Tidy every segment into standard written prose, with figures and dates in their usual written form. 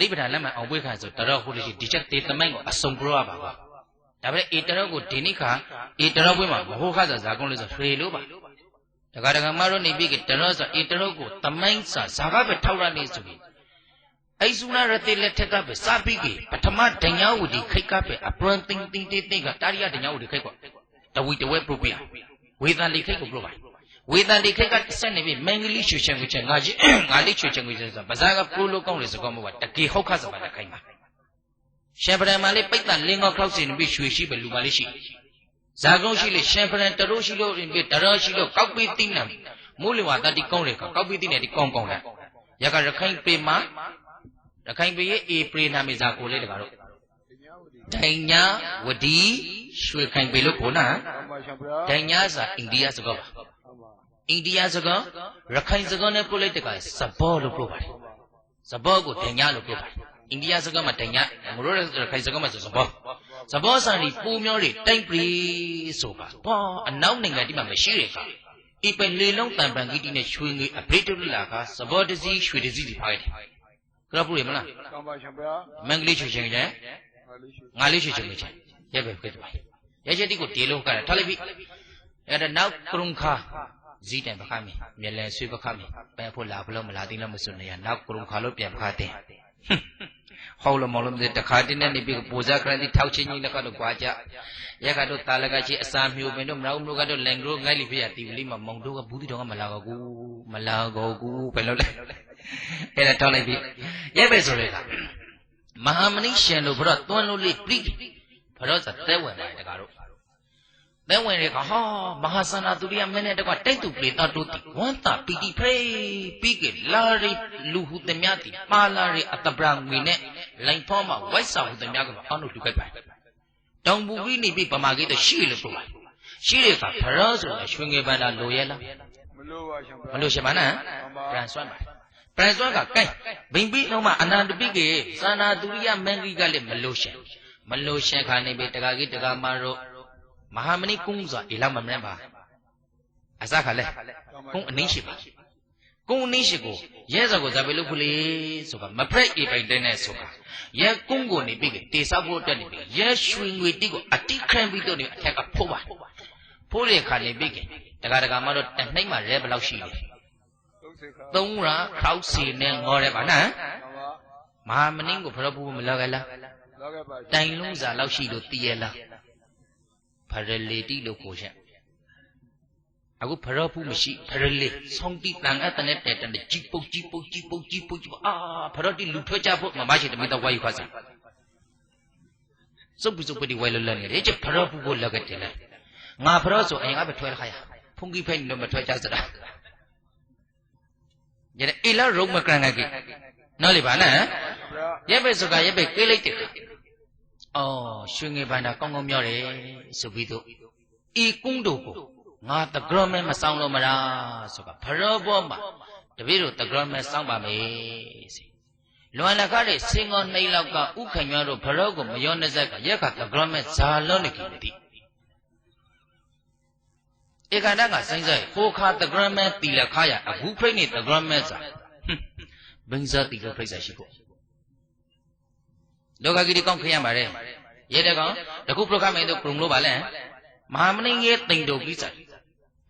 တိပဋ္ဌာန်လက်မှန်အောင်ပွဲခံဆိုတရောဟုတ်လို့ရှိဒီချက်တေတမိုင်းကိုအစုံပြောရပါကွာဒါပေမဲ့အေတရောကိုဒီနေ့ခါအေတရောပွဲမှာမဟုတ်ခါဆိုဇာကုန်းလို့ဆိုရွှေလို့ပါတခါတခါမတို့နေပြီကတရောဆိုအေတရောကိုတမိုင်းစာဇာကပဲထောက်ရနေဆိုပြီးအိစုနာရတိလက်ထက်ကပဲစာပြီးကပထမဒညာဝတီခိတ်ကပဲအပရန်တင်းတင်းတေကတာရိယဒညာဝတီခိတ်ကွာတဝီတဝဲပြုတ်ပြဝေသန်လိခိတ်ကိုပြောပါဝေသန်လိခိတ်ကဆက်နေပြီမင်္ဂလိရွှေချင်ကိုချင်ငါကြီးငါလိရွှေချင်ကိုချင်ဆိုဗဇာကပရိုလိုကောင်းလေစကောမဟုတ်တကေဟုတ်ခစပါလက်ခိုင်းပါရှေပရန်မာလေးပိတ်တန်လင်းကောက်ခောက်စီနေပြီရွှေရှိပဲလူမလေးရှိဇာကုန်းရှိလေရှေပရန်တရိုးရှိလို့ပြီတရောရှိလို့ကောက်ပြီးသိနေမိုးလေဝါတတိကောင်းလေကောက်ပြီးသိနေဒီကောင်းကောင်းလားရကရခိုင်ပေမှာရခိုင်ပေရဲ့အေပရိနာမေဇာကိုလေးတကားတော့ဒိုင်ညာဝဒီရွှေခိုင်ပေလို့ခေါ်နာဒိုင်ညာစာအိန္ဒိယစကားပါအိန္ဒိယစကားရခိုင်စကားနဲ့ပို့လိုက်တဲ့ကစဘောလို့ပြောပါတယ်စဘောကိုဒိုင်ညာလို့ပြောပါတယ်အိန္ဒိယစကားမှာဒိုင်ညာငရိုးရခိုင်စကားမှာဆိုစဘောစာနီပူမျိုးတွေတိုက်ပြီဆိုပါဘောအနောက်နိုင်ငံဒီမှာမရှိတဲ့ကဤပဲလေလုံးတန်ပန်ကြီးတီနဲ့ရွှေငွေအဘိဓုလာကစဘောတစည်းရွှေတစည်းဒီဖိုက်တယ်ကရပူရမလားမင်္ဂလိရွှေချင်ကြငါလေးရွှေချင်ချင်ရဲပဲပြတ်သွားရဲချက်တိကိုတေလုံးကထားလိုက်ပြီအဲ့ဒါနောက်ကရုံခါဇီးတိုင်ပခါမီမြလဲဆွေပခါမီပဲဖို့လာဘလို့မလာသိလို့မစွနေရနောက်ကရုံခါလို့ပြန်ပခါတင်ဟောလို့မလို့တခါတင်းနဲ့နေပြီးပူဇာခရတိထောက်ချင်းကြီးလည်းကတော့ကြွားကြရကတော့တာလကချီအစာမျိုးပင်တို့မလောက်မျိုးကတော့လန်ဂရိုငိုက်လိဖေးရတီဝလိမမောင်တို့ကဘူးတီတော်ကမလာတော့ဘူးမလာတော့ဘူးဘယ်လိုလဲအဲ့ဒါထောက်လိုက်ပြီရဲပဲဆိုလေကမဟာမဏိရှင်တို့ဘရောသွန်းလို့လေးပြိဘရောဆိုသဲဝင်ပါတယ်တကားတို့သဲဝင်တွေကဟာမဟာသနာသူရိယမင်းနဲ့တကွတိုက်သူပလေတာတို့တိဝန္တာပီတိဖေးပြီးကလာရီလူဟုသမြတိပါလာရီအတပရငွေနဲ့လိုင်ဖောမှာဝိုက်စာဟုသမြကအောင်းတို့လူခိုက်ပါတောင်ပူပြီးနေပြီးပမာကြီးတော့ရှိလို့ပြောပါရှိတဲ့ကဘရောဆိုရွှေငယ်ပန္တာလိုရဲလားမလိုပါရှင်မလိုရှင်ပါနော်ပြန်ဆွမ်းပါပရစွမ်းကကိုင်းဘိမ့်ပြီးတော့မှအနန္တပိကေသန္နာသူရိယမင်္ဂလိကလည်းမလို့ရှင်ခါနေပြီတကာကြီးတကာမတို့မဟာမဏိကုန်းဆိုတာဒီလောက်မမြင်ပါအစခါလဲကုန်းအနည်းရှိပါကုန်းအနည်းရှိကိုရဲစော်ကိုဇာပေလို့ခုလေဆိုတာမဖက်အေပိုင်တဲ့နဲ့ဆိုတာရဲကုန်းကိုနေပြီတေဆောက်ဖို့တက်နေပြီရဲရွှေငွေတိကိုအတိခန့်ပြီးတော့နေအထက်ကဖိုးပါဖိုးတဲ့ခါနေပြီတကာမတို့တနှိမ့်မှရဲဘယ်လောက်ရှိလဲသုံးရာခောက်စီနဲ့ငေါ်တယ်ပါနော်မဟာမဏိကိုဖရောဘူးမလောက်ကြလားတိုင်လုံးစာလောက်ရှိလို့တည်ရလားဖရလေတိလို့ကိုချက်အခုဖရောဘူးမရှိဖရလေဆောင်းတိတန်အပ်တဲ့တဲ့တဲ့ကြီးပုတ်အာဖရောတိလူထွက်ကြဖို့မမရှိတမီတော့ဝါယူခါစားစုပ်ပတိဝိုင်လလနေတယ်ချက်ဖရောဘူးကိုလောက်ကြတယ်လားငါဖရောဆိုအရင်ကပဲထွက်ခါရဖုန်ကြီးဖိနေတော့မထွက်ကြစတာရတဲ့အေလာရုံမကရန်ကနော်လေပါနော်ရဲပဲဆိုကရဲပဲကေးလိုက်တယ်အော်ရွှေငယ်ပန္နာကောင်းမြော့တယ်ဆိုပြီးတော့ဤကုန်းတို့ကိုငါတဂရမဲမဆောင်လို့မလားဆိုကဖရောဘောမှာတပည့်တို့တဂရမဲဆောင်ပါမယ်စီလွန်လကားတဲ့စင်ကောနှိမ့်လောက်ကဥခံရွားတို့ဖရောကိုမယောနှဇက်ကရက်ခတဂရမဲဇာလုံးနေကြတယ်ဧကန္တကစိုင်းဆိုင်ဟိုခါတဂရမဲတီလခါရအခုဖိတ်နေတဂရမဲစာဘင်းစားတီလဖိတ်ဆိုင်ရှိဖို့လောကကြီးဒီကောင်းခရမ်းပါတယ်ရဲတဲ့ကောင်တခုပရိုဂရမ်တို့ပြုံလို့ပါလဲမဟာမဏိရဲ့တိန်တော်ကြီးဆိုင်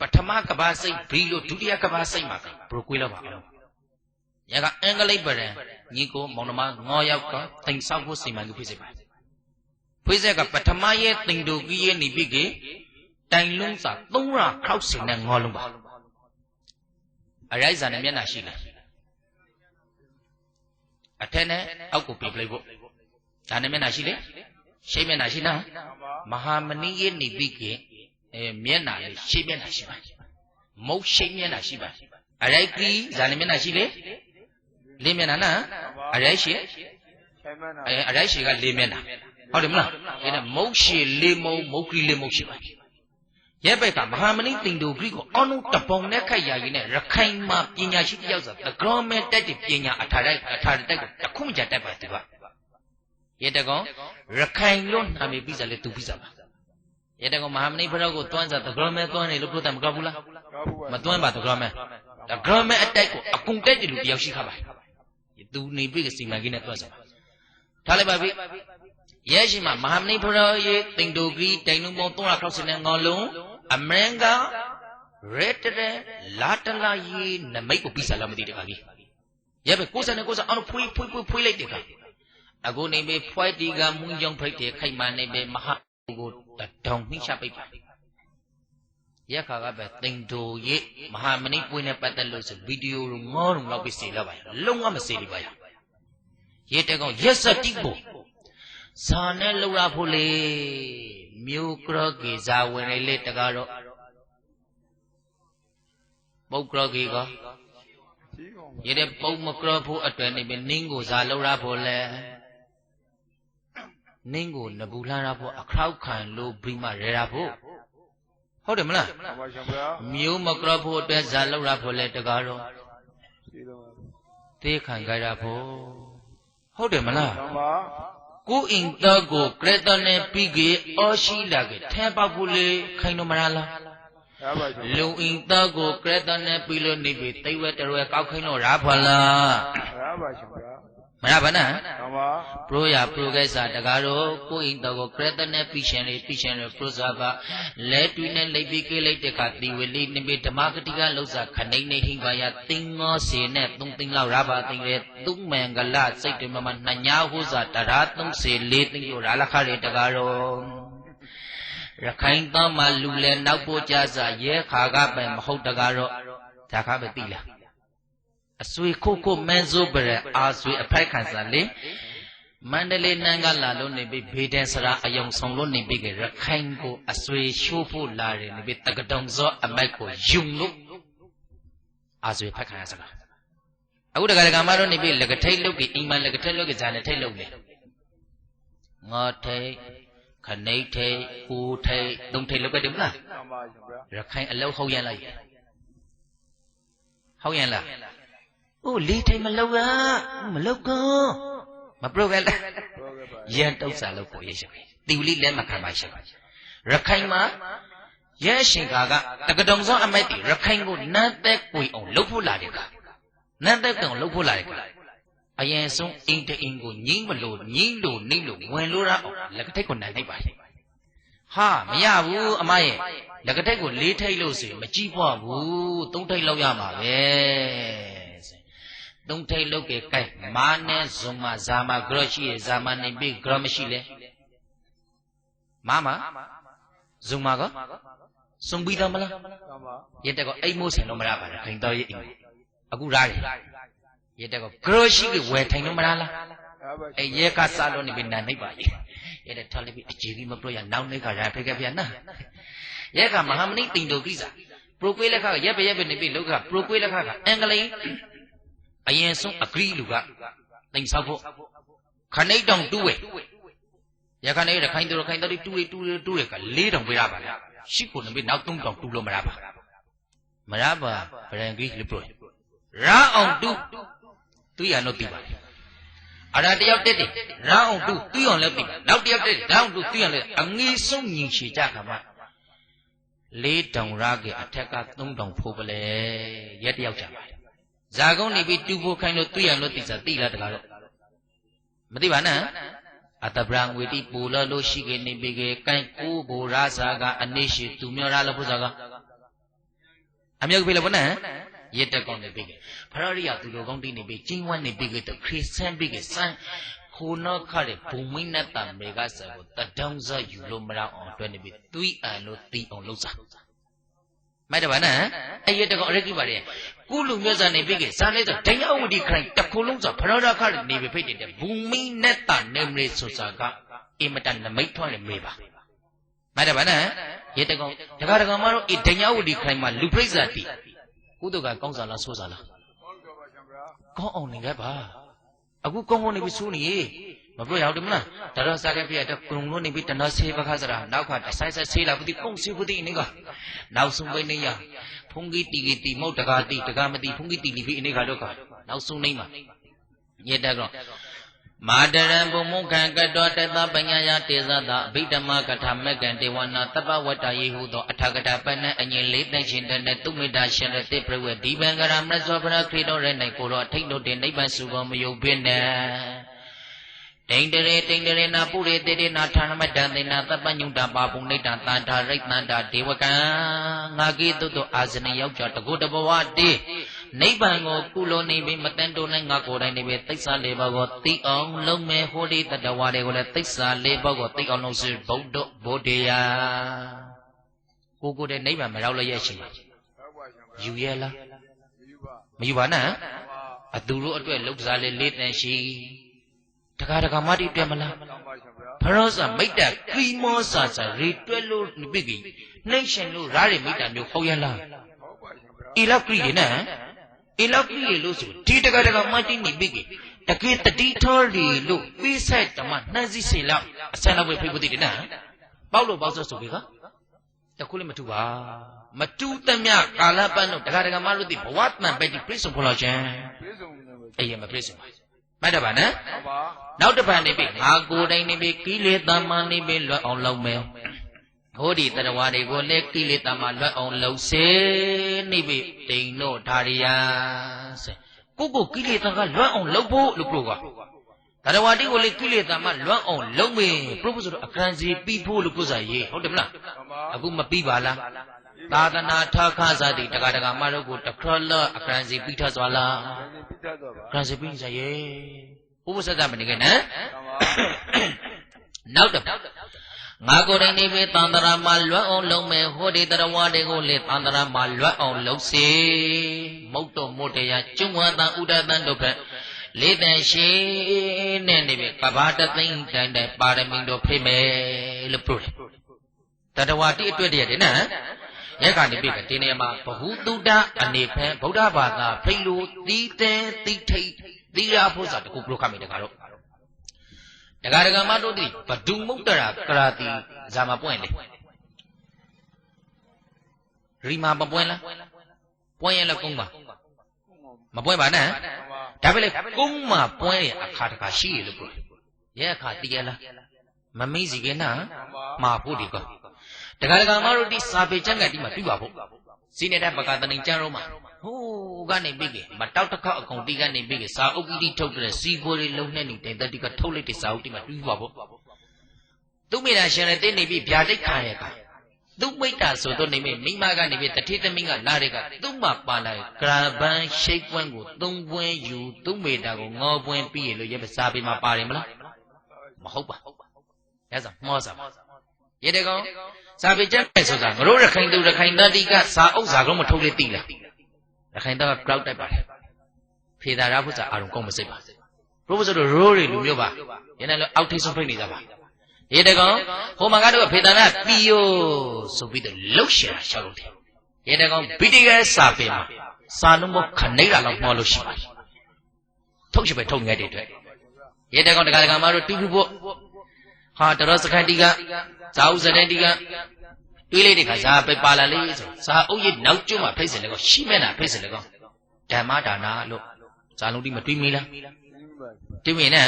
ပထမကဘာစိတ်ဘီလို့ဒုတိယကဘာစိတ်မှာဘရိုကွေးလောက်ပါအောင်ရကအင်္ဂလိပ်ပရံညီကိုမောင်နှမ9ယောက်ကတိန်ဆောက်ဖို့စီမံကိန်းဖိစေပါဖိစက်ကပထမရဲ့တိန်တော်ကြီးရဲ့နေပြီကေတိုင်လုံးစာ3ရာခောက်စင်နဲ့ငေါ်လုံးပါအရိုက်စာနဲ့မျက်နှာရှိလားအထက်နဲ့အောက်ကိုပြပလိုက်ဖို့ဒါနဲ့မျက်နှာရှိလေရှိမျက်နှာရှိလားမဟာမဏိရဲ့နေပြီကမျက်နှာလေးရှိမျက်နှာရှိပါမုတ်ရှိမျက်နှာရှိပါအရိုက်ကီဇာနဲ့မျက်နှာရှိလေလေးမျက်နှာနော်အရိုက်ရှိအရိုက်ရှိကလေးမျက်နှာဟုတ်တယ်မလားအဲ့ဒါမုတ်ရှိလေးမုတ်ကီလေးမုတ်ရှိပါရဲဘက်ကမဟာမဏိတိန်တို့ဂရိကိုအောနုတပုံနဲ့ခိုက်ရည်နဲ့ရခိုင်မှာပညာရှိတယောက်ဆိုတဂရမဲတက်တဲ့ပညာအထာတိုက်ကိုတခုမှကြတက်ပါသူကရဲတကောင်ရခိုင်လို့နာမည်ပြီးစားလေသူပြီးစားပါရဲတကောင်မဟာမဏိဘရောကိုတွန်းစားတဂရမဲတွန်းနေလို့ပြောတယ်မကောက်ဘူးလားမတွန်းပါတဂရမဲအတိုက်ကိုအကုန်တက်တယ်လို့တယောက်ရှိခါပါ သူနေပြီကစီမံကိန်းနဲ့တွက်စားထားလိုက်ပါပြီရဲရှိမှာမဟာမဏိဖရောရေတင်တိုဂီတိုင်လုံးပေါင်း360ငေါလုံးအမရန်ကရဲတရလာတလာရေနမိတ်ကိုပြီးစားလာမသိတခါကြီးရဲပဲ69အောင်ဖွေးလိုက်တဲ့ခါအခုနေပြီဖွိုက်တီကမွန်းကြောင်ဖိတ်တဲ့ခိုက်မှန်နေပြီမဟာကိုတတောင်နှိချပိတ်ပါရက်ခါကပဲတင်တိုရေမဟာမဏိပွင့်နဲ့ပတ်သက်လို့ဆိုဗီဒီယိုငေါလုံးလောက်ပြီးစေလာပါရလုံးဝမစေလိပါရရဲတဲကောင်ရက်စတိဖို့ဇာနဲ့လှုပ်ရဖို့လေမြို့ကရကေဇာဝင်လေတကားတော့ပုတ်ကရကေကရဲတဲ့ပုံမကရဖို့အတွက်နေပြီနင်းကိုဇာလှုပ်ရဖို့လေနင်းကိုနဘူးလှရဖို့အခောက်ခံလို့ပြီးမှရဲရဖို့ဟုတ်တယ်မလားမြို့မကရဖို့အတွက်ဇာလှုပ်ရဖို့လေတကားတော့သေခံကြရဖို့ဟုတ်တယ်မလားကိုအင်တာကိုကရတနဲ့ပြီးကေအောရှိလာကေထဲပေါက်ဖို့လေခိုင်တော့မလားလူအင်တာကိုကရတနဲ့ပြီးလို့နေပြီတိတ်ဝဲတရွယ်ကောက်ခိုင်းတော့ရပါလားမရပါနဲ့ပရိုရပရိုကိစ္စတကားတော့ကိုအင်တာကိုကရတနဲ့ပြီးရှင်လေပရိုစာပါလဲတွင်းနဲ့လိပ်ပြီးကေးလိုက်တဲ့ကတီဝေလေးနေပြီဓမ္မဂတိကလှုပ်စာခနိုင်နေဟိပါရတင်းငေါစေနဲ့3သိန်းလောက်ရပါသိတယ်သူ့မင်္ဂလာစိတ်တွေမှာနှညာဟိုးစာတရာ34သိန်းရောလာခရတကားတော့ရခိုင်သားမှာလူလဲနောက်ပို့ကြစားရဲခါကပဲမဟုတ်တကားတော့ဒါခါပဲသိလားအဆွေခုမန်းစိုးပရအာဆွေအဖိုက်ခံစားလေမန္တလေးနန်းကလာလို့နေပြီဘေဒန်စရာအယုံဆောင်လို့နေပြီရခိုင်ကိုအဆွေရှိုးဖို့လာတယ်နေပြီတကတုံစောအမိုက်ကိုယုံလို့အာဆွေဖိုက်ခံရစလားအခုတကယ်ကမှတော့နေပြီလကထိတ်လုတ်ကြီးအိမ်မှာလကထိတ်လုတ်ကြီးဇာနဲ့ထိတ်လုတ်လေငါထိတ်ခနိတ်ထိတ်ကိုထိတ်သုံးထိတ်လုတ်တယ်မလားရခိုင်အလောက်ဟုတ်ရလားဟုတ်ရလားအိုးလေးထိတ်မလုတ်ရမလုတ်ကောမပရိုပဲလားရန်တုတ်စာလို့ကိုရရှိပြီတီဝလိလက်မခံပါရှိရခိုင်မှာရဲရှင်ကာကတကတုံစောအမိုက်တီရခိုင်ကိုနန်းသက်ကိုအောင်လှုပ်ဖို့လာတယ်ကနန်းသက်ကောင်လှုပ်ဖို့လာတယ်ကအရင်ဆုံးအိမ်တအိမ်ကိုငိမ့်မလို့ငိမ့်လို့နှိမ့်လို့ဝင်လို့ရအောင်လက်ကထိတ်ကိုနိုင်လိုက်ပါဟာမရဘူးအမရဲ့လက်ကထိတ်ကိုလေးထိတ်လို့ဆိုမကြည့်ဖို့ဘူးသုံးထိတ်လောက်ရမှာပဲသုံးထိတ်လုတ်ကေကိုက်မာနဲ့ဇုံမဇာမဂရရှိရဇာမနေပြီဂရမရှိလေမာမဇုံမကစုံပြီးတော့မလားရတဲ့ကအိမ်မိုးဆင်လို့မရပါဘူးခိုင်တော်ရဲ့အိမ်အခုရားတယ်ရတဲ့ကဂရရှိကေဝယ်ထိုင်လို့မလားအဲရဲကစားလို့နေပြီနာနေပါလေရတဲ့ထားလိုက်ပြီအကြီးကြီးမပြရနောက်နေကရဖိခဲ့ပြနာရဲကမဟာမဏိတိန်တိုကိစ္စပရိုကွေးလက်ခကရက်ပဲနေပြီလောကပရိုကွေးလက်ခကအင်္ဂလိပ်အရင်ဆုံးအဂရိလူကတိမ်ဆောက်ဖို့ခဏိတ်တောင်တူးဝဲရခိုင်နေရခိုင်တို့ခိုင်တို့တူးရက4တောင်ပေးရပါလားရှိကိုနေပြီနောက်3တောင်တူးလို့မရပါဗရန်ဂရိလူပြောရာအောင်တူးသူရတော့သိပါလေအရာတယောက်တက်တယ်ရာအောင်တူးသူအောင်လည်းသိပါနောက်တယောက်တက်တယ်ရာအောင်တူးသူအောင်လည်းအငေးဆုံးညီချေကြခါမှာ4တောင်ရကအထက်က3တောင်ဖို့ပလဲရက်တယောက်ကြပါဇာကုန်းနေပြီးတူဖို့ခိုင်းလို့တွေ့ရလို့သိစားသိလားတကားတော့မသိပါနဲ့အတပရံဝေတိပူလို့ရှိခဲ့နေပြီကဲကိုဘူရာစာကအနိရှိသူမျောရလို့ဘုရားကအမြောက်ပြီလို့ဘုနဲ့ရတက်ကောင်းနေပြီဖရရိယသူလိုကောင်းတည်နေပြီကျင်းဝန်းနေပြီတော့ခရစ်စန်ပြီကစံခိုနောခတဲ့ဘုံမိနတ္တမေကဆာကိုတတောင်းစားယူလို့မရအောင်အတွက်နေပြီသွိအံလို့တီးအောင်လှုပ်စားမိုက်တယ်ဗာနဲ့အဲ့ရတကောင်အရကိပါလေကုလူမျိုးစားနေပြီကစားလဲဆိုဒယဝတိခိုင်တခုလုံးဆိုဖရဒခရနေပြီဖိတ်တဲ့ဘူမိနတ္တနေမလေးဆိုစားကအင်မတန်နမိတ်ထွန်းနေမေးပါမိုက်တယ်ဗာနဲ့ရတကောင်တခါတကောင်မတော့ဒယဝတိခိုင်မှာလူပြိဿတိကုသကကောင်းစားလားဆိုးစားလားကောင်းအောင်နေခဲ့ပါအခုကောင်းနေပြီဆိုးနေမပြောရဘူးမလားဒါတော့စားခဲ့ပြတဲ့ကုံလို့နေပြီတနာဆေးပခါစရာနောက်ကဆိုင်ဆိုင်ဆေးလာဘူးဒီကုံဆေးဘူးဒီနေကနောက်ဆုံးပဲနေရဖုန်ကြီးတီမဟုတ်တကားတီတကားမတီဖုန်ကြီးတီလီပြီအနေကတော့နောက်ဆုံးနေမှာညက်တက်တော့ မာတရံဘုံမုခံကတောတတပညာယတေဇတာအဘိဓမ္မာကထာမကံတေဝနာတပ္ပဝတ္တယေဟုသောအထာကတာပဏ္ဏအငြိလေးသိရှင်တဲ့သူမေတ္တာရှင်တဲ့တိပရဝေဒီဘံကရမရဇောဖရခရီတော်ရဲ့၌ကိုတော့အထိတ်တို့တင်နိဗ္ဗာန်စုကောမယုတ်ပင်နဲ့တိန်တရေနာပုရိတေတေနာဌာနမတ္တသေနာတပ္ပညုတပါပုနိတ္တသန္တာရိတ်သန္တာဒေဝကံငါကိတုတ်အာဇနိယောက်ျားတကုတဘဝတေနိဗ္ဗာန်ကိုကုလိုနေပြီမတန်တိုးနိုင်ငါကိုယ်တိုင်နေပြီသိစ္စာလေးပါးကိုသိအောင်လုံးမဲ့ဟောဒီတတဝါတွေကိုလည်းသိစ္စာလေးပါးကိုသိအောင်လုပ်စီဗုဒ္ဓဗုဒ္ဓယာကိုတဲ့နိဗ္ဗာန်မရောက်လို့ရရှိမှာယူရလားမယူပါနဲ့အသူတို့အတွက်လောက်စားလေးလေးတန်ရှိတကားတကားမတိပြမလားဖရောစာမိတ်တကီမောစာရီတွဲလို့ပြကိနှိမ့်ရှင်လို့ရားရမိတ်တမျိုးဟုတ်ရလားဤလောက်ကရီနဲ့ဤလောက်ကြီးလို့ဆိုဒီတကမတိနေပြီတကယ်တတိထောရီလို့ပြီးဆိုင်တမနှမ်းစီစီလောက်အစံလောက်ပဲဖိတ်ဖို့တည်တယ်နော်ပေါက်လို့ပေါက်ဆိုပြီကတခုလည်းမထူပါမတူးသမျှကာလပတ်လို့တကမလို့ဒီဘဝတန်ပဲဒီပြည့်စုံဖို့လောက်ချင်းအေးမပြည့်စုံပါမှတ်တယ်ပါနော်နောက်တစ်ပတ်နေပြီငါကိုယ်တိုင်နေပြီကိလေသာမနေပြီလွတ်အောင်လုပ်မယ်ဟောဒီတရဝါတွေကိုလည်းကိလေသာမှလွတ်အောင်လုပ်စေနိဗ္ဗိတိန်တို့ဓာရိယစေကိုကိလေသာကလွတ်အောင်လုပ်ဖို့လို့ပြောကတရဝါတွေကိုလည်းကိလေသာမှလွတ်အောင်လုပ်မယ်ပြဖို့ဆိုတော့အခန်းစီပြီးဖို့လို့ပြောစားရေးဟုတ်တယ်မလားအခုမပြီးပါလားသာသနာထခဇာတိတကမတို့ကိုတခရလအခန်းစီပြီးထစွာလားအခန်းစီပြီးစားရေးဘုဘဆက်သမနေကနော်နောက်တော့ငါကိုယ်တိုင်နေပြီတန်တရာမှာလွတ်အောင်လုပ်မယ်ဟောဒီတရဝါတွေကိုလေတန်တရာမှာလွတ်အောင်လုပ်စေမုတ်တော်မို့တရားကျွမ်းဝတန်ဥဒတန်တို့ဖက်လေးတန်ရှိနဲ့နေပြီပဘာတသိန်းတိုင်းတိုင်းပါရမီတို့ဖိမယ်လို့ပြောတယ်တရဝါတိအတွက်တည်းတယ်နော်ရက်ကနေပြီဒီနေရာမှာဘဟုတုတအနေဖက်ဗုဒ္ဓဘာသာဖိလို့သီးတဲသီးထိတ်သီးရဖို့ဆိုတာတခုပြောခမိတယ်ကတော့တကမတို့ဒီဘဒုမုတ်တရာကရာတိဇာမပွင့်လေရီမာမပွင့်လားပွင့်ရလဲကုန်းပါမပွင့်ပါနဲ့ဒါပဲလေကုန်းမှာပွင့်ရအခါတခါရှိရလို့ပြောရဲ့အခါတည်ရလားမမိစီကနာမှာဖို့ဒီကောတကမတို့ဒီစာပေကျမ်းကတိမှာပြပါဖို့စီနေတဲ့ပကတနိကျမ်းရောမှာဟိုးကနေပြီးကမတောက်တစ်ခေါက်အကုန်တီးကနေပြီးကစာအုပ်ကြီးတိထုတ်တဲ့စီကိုလေးလုံးနဲ့နေတဲ့တတိကထုတ်လိုက်တဲ့စာအုပ်တိမှာပြီးပါဖို့သူမိတာရှင်လည်းတင်းနေပြီးဗျာတိတ်ခါရဲ့ကသူမိတ်တာဆိုတော့နေမိမိမကနေပြီးတတိသမီးကလာတဲ့ကသူ့မှာပါလာဂရာဘန်ရှိတ်ပွန်းကိုသုံးပွန်းယူသူမိတာကိုငေါပွန်းပြီးရလို့ရဲ့စာပေမှာပါတယ်မလားမဟုတ်ပါအဲဆိုမောစာရတဲ့ကောင်စာပေကျမ်းပဲဆိုတာငရိုးရခိုင်သူရခိုင်တတိကစာအုပ်စာကုန်းမထုတ်လေတိလားရခိုင်တော့ကလောက်တိုက်ပါတယ်ဖေသာရဖို့စာအာရုံကောင်းမစိတ်ပါဘုရားဆိုတော့ရိုးတွေလူမျိုးပါရနေလို့အောက်ထိပ်ဆုံးဖိတ်နေကြပါရေတကောင်ဟိုမှာကတော့ဖေသာရပီယိုဆိုပြီးတော့လှုပ်ရှားရှောက်လို့တယ်ရေတကောင်ဗီဒီကဲစာပေမှာစာလုံးမခနေတာတော့မှောလို့ရှိပါတယ်ထုတ်ရှိပဲထုတ်ငဲတဲ့အတွက်ရေတကောင်တကမတို့တူဖို့ဟာတရောစခန်တီကဇာဥစတဲ့တီကတွေးလိုက်တဲ့ခါဇာပဲပါလာလေဆိုဇာအုပ်ရဲ့နောက်ကျွတ်မှာဖိတ်စင်လေကောရှိမဲ့နာဖိတ်စင်လေကောဓမ္မဒါနာလို့ဇာလုံးတိမတွေးမိလားတွေးမိနဲ့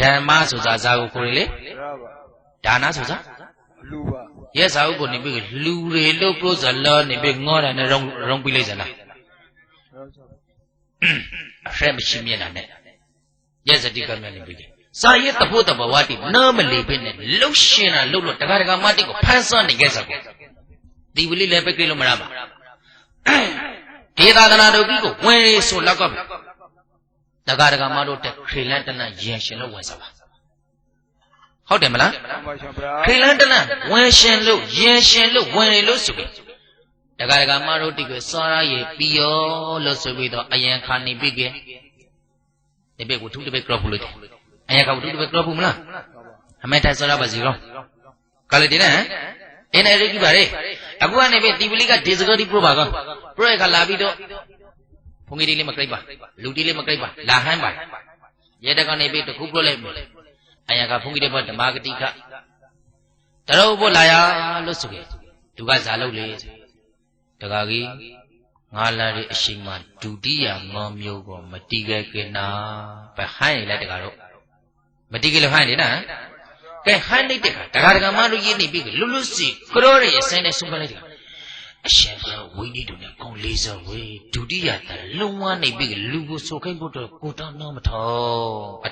ဓမ္မဆိုဇာကိုကိုယ်လေဒါနာဆိုဇာလူပါရဲ့ဇာဥကိုနေပြီးလူတွေလို့ပြောဇလောနေပြီးငေါတာနဲ့ရုံပြီးလိုက်စလားအဖက်မရှိမျက်နှာနဲ့ရဲ့စတိကမြတ်နေပြီးစာရဲ့တဖို့တဘဝတိနားမလီပဲနဲ့လှုပ်ရှင်တာလှုပ်လို့တကမတိကိုဖန်ဆန်းနေခဲ့စကောဒီဝလိလည်းပဲကြည့်လို့မရပါဒေသာသနာတို့ကြီးကိုဝင်ဆိုလောက်ကတကမတို့တက်ခေလန်တနရင်ရှင်လို့ဝင်စားပါဟုတ်တယ်မလားခေလန်တနဝင်ရှင်လို့ရင်ရှင်လို့ဝင်လေလို့ဆိုပြီးတကမတို့တိကိုစောရရဲ့ပြီးရောလို့ဆိုပြီးတော့အယံခါနေပြီကဲဒီဘက်ကိုထူးတပည့်ကြောက်ဖို့လို့အယံခါကိုထူးတပည့်ကြောက်ဖို့မလားအမေထိုင်စောရပါစီရောကလေးတင်နဲ့အင်းနဲ့ရိပ်ကြည့်ပါလေအခုကနေပြီတီပလီကဒေဇဂရီပရိုပါကပရိုရခလာပြီးတော့ဘုံကြီးလေးမကြိုက်ပါလူတီလေးမကြိုက်ပါလာဟမ်းပါရဲတကနေပြီတခုပရိုလိုက်မယ်အယံခါဘုံကြီးလေးဘဓမ္မဂတိခတရုပ်ဖို့လာရလို့ဆိုကြသူကဇာလုပ်လေတကာကြီးငါလာတဲ့အရှိန်မှာဒုတိယငေါမျိုးကိုမတီးခဲ့ခင်နာပဲဟိုင်းလိုက်တကာတော့ မတိကလဟန်နေနာကဲဟန်နေတဲ့ခါတခါမှလို့ရင်းနေပြီလွတ်လွတ်စီကရောရဲ့ဆင်းနဲ့ဆုံးပလိုက်တယ်အရှင်ဘုရားဝိနည်းတို့နဲ့ကောင်းလေးစောဝေဒုတိယတလုံးဝနေပြီလူကိုဆိုခိုင်းဖို့တော့ကိုတောင်းတော့မထော